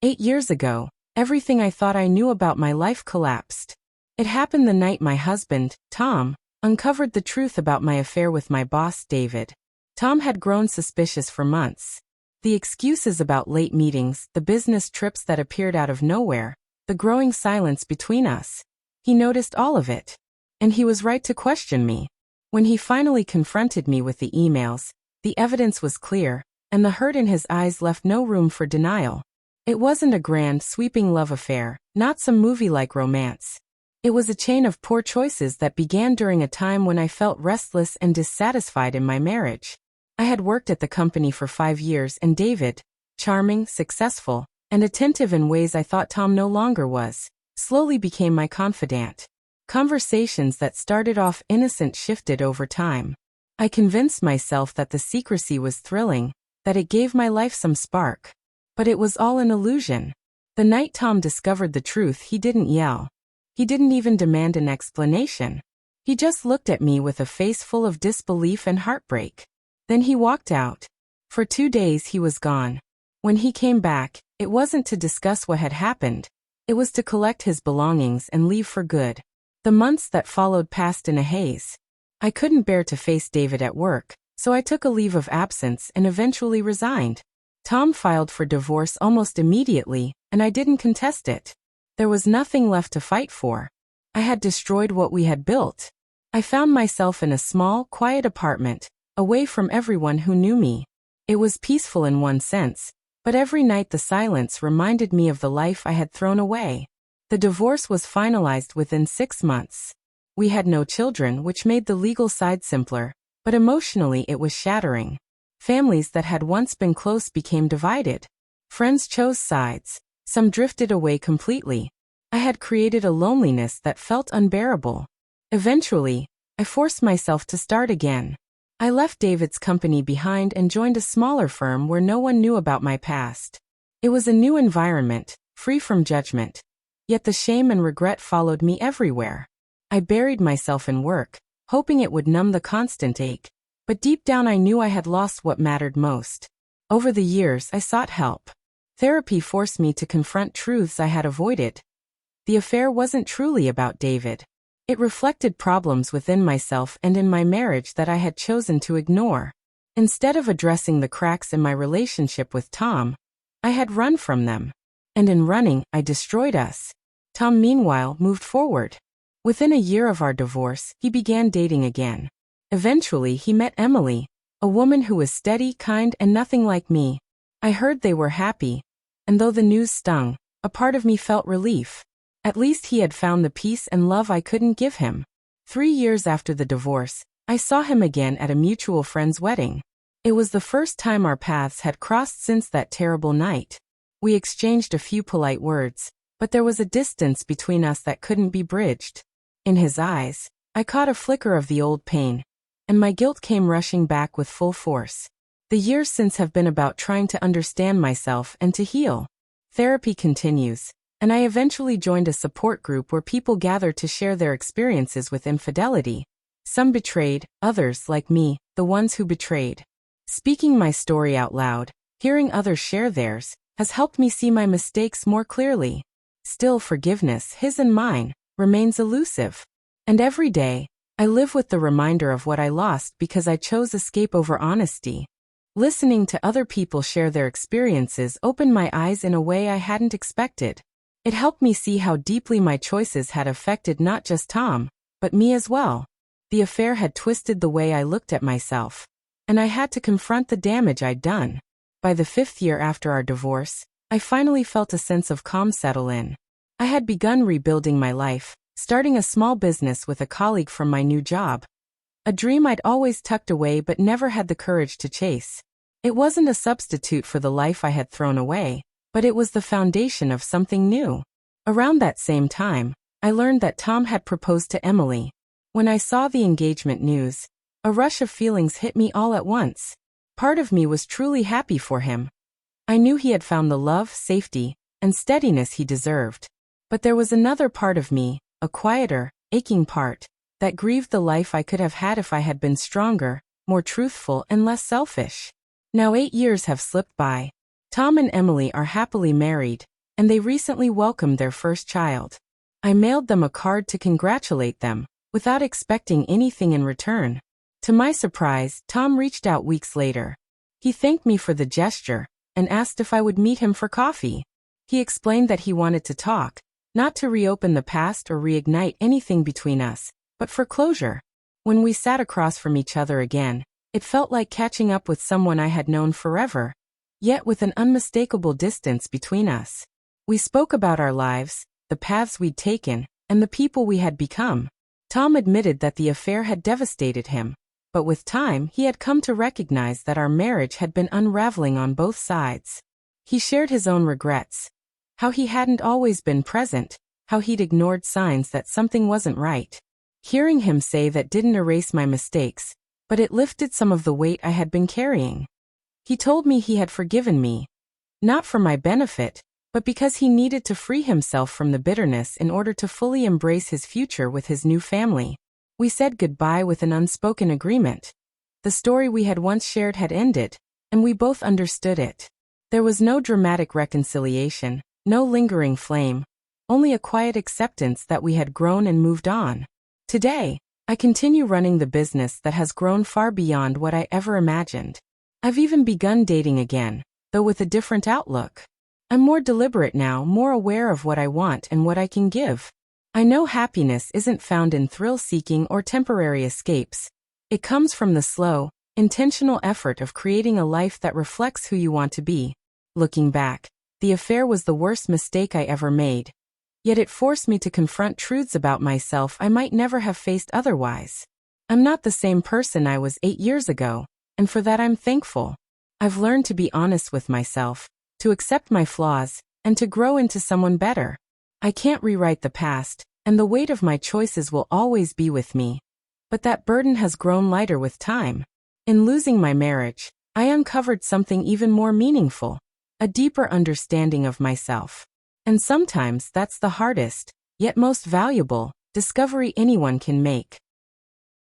8 years ago, everything I thought I knew about my life collapsed. It happened the night my husband, Tom, uncovered the truth about my affair with my boss, David. Tom had grown suspicious for months. The excuses about late meetings, the business trips that appeared out of nowhere, the growing silence between us. He noticed all of it. And he was right to question me. When he finally confronted me with the emails, the evidence was clear, and the hurt in his eyes left no room for denial. It wasn't a grand, sweeping love affair, not some movie-like romance. It was a chain of poor choices that began during a time when I felt restless and dissatisfied in my marriage. I had worked at the company for 5 years, and David, charming, successful, and attentive in ways I thought Tom no longer was, slowly became my confidant. Conversations that started off innocent shifted over time. I convinced myself that the secrecy was thrilling, that it gave my life some spark. But it was all an illusion. The night Tom discovered the truth, he didn't yell. He didn't even demand an explanation. He just looked at me with a face full of disbelief and heartbreak. Then he walked out. For 2 days he was gone. When he came back, it wasn't to discuss what had happened. It was to collect his belongings and leave for good. The months that followed passed in a haze. I couldn't bear to face David at work, so I took a leave of absence and eventually resigned. Tom filed for divorce almost immediately, and I didn't contest it. There was nothing left to fight for. I had destroyed what we had built. I found myself in a small, quiet apartment, away from everyone who knew me. It was peaceful in one sense, but every night the silence reminded me of the life I had thrown away. The divorce was finalized within 6 months. We had no children, which made the legal side simpler, but emotionally it was shattering. Families that had once been close became divided. Friends chose sides. Some drifted away completely. I had created a loneliness that felt unbearable. Eventually, I forced myself to start again. I left David's company behind and joined a smaller firm where no one knew about my past. It was a new environment, free from judgment. Yet the shame and regret followed me everywhere. I buried myself in work, hoping it would numb the constant ache. But deep down I knew I had lost what mattered most. Over the years I sought help. Therapy forced me to confront truths I had avoided. The affair wasn't truly about David. It reflected problems within myself and in my marriage that I had chosen to ignore. Instead of addressing the cracks in my relationship with Tom, I had run from them. And in running, I destroyed us. Tom, meanwhile, moved forward. Within a year of our divorce, he began dating again. Eventually, he met Emily, a woman who was steady, kind, and nothing like me. I heard they were happy. And though the news stung, a part of me felt relief. At least he had found the peace and love I couldn't give him. 3 years after the divorce, I saw him again at a mutual friend's wedding. It was the first time our paths had crossed since that terrible night. We exchanged a few polite words, but there was a distance between us that couldn't be bridged. In his eyes, I caught a flicker of the old pain, and my guilt came rushing back with full force. The years since have been about trying to understand myself and to heal. Therapy continues, and I eventually joined a support group where people gathered to share their experiences with infidelity. Some betrayed, others, like me, the ones who betrayed. Speaking my story out loud, hearing others share theirs, has helped me see my mistakes more clearly. Still, forgiveness, his and mine, remains elusive. And every day, I live with the reminder of what I lost because I chose escape over honesty. Listening to other people share their experiences opened my eyes in a way I hadn't expected. It helped me see how deeply my choices had affected not just Tom, but me as well. The affair had twisted the way I looked at myself, and I had to confront the damage I'd done. By the 5th year after our divorce, I finally felt a sense of calm settle in. I had begun rebuilding my life, starting a small business with a colleague from my new job. A dream I'd always tucked away but never had the courage to chase. It wasn't a substitute for the life I had thrown away, but it was the foundation of something new. Around that same time, I learned that Tom had proposed to Emily. When I saw the engagement news, a rush of feelings hit me all at once. Part of me was truly happy for him. I knew he had found the love, safety, and steadiness he deserved. But there was another part of me, a quieter, aching part, that grieved the life I could have had if I had been stronger, more truthful, and less selfish. Now 8 years have slipped by. Tom and Emily are happily married, and they recently welcomed their first child. I mailed them a card to congratulate them, without expecting anything in return. To my surprise, Tom reached out weeks later. He thanked me for the gesture, and asked if I would meet him for coffee. He explained that he wanted to talk, not to reopen the past or reignite anything between us, but for closure. When we sat across from each other again, it felt like catching up with someone I had known forever, yet with an unmistakable distance between us. We spoke about our lives, the paths we'd taken, and the people we had become. Tom admitted that the affair had devastated him, but with time he had come to recognize that our marriage had been unraveling on both sides. He shared his own regrets, how he hadn't always been present, how he'd ignored signs that something wasn't right. Hearing him say that didn't erase my mistakes, but it lifted some of the weight I had been carrying. He told me he had forgiven me, not for my benefit, but because he needed to free himself from the bitterness in order to fully embrace his future with his new family. We said goodbye with an unspoken agreement. The story we had once shared had ended, and we both understood it. There was no dramatic reconciliation, no lingering flame, only a quiet acceptance that we had grown and moved on. Today, I continue running the business that has grown far beyond what I ever imagined. I've even begun dating again, though with a different outlook. I'm more deliberate now, more aware of what I want and what I can give. I know happiness isn't found in thrill-seeking or temporary escapes. It comes from the slow, intentional effort of creating a life that reflects who you want to be. Looking back, the affair was the worst mistake I ever made. Yet it forced me to confront truths about myself I might never have faced otherwise. I'm not the same person I was 8 years ago, and for that I'm thankful. I've learned to be honest with myself, to accept my flaws, and to grow into someone better. I can't rewrite the past, and the weight of my choices will always be with me. But that burden has grown lighter with time. In losing my marriage, I uncovered something even more meaningful, a deeper understanding of myself. And sometimes that's the hardest, yet most valuable, discovery anyone can make.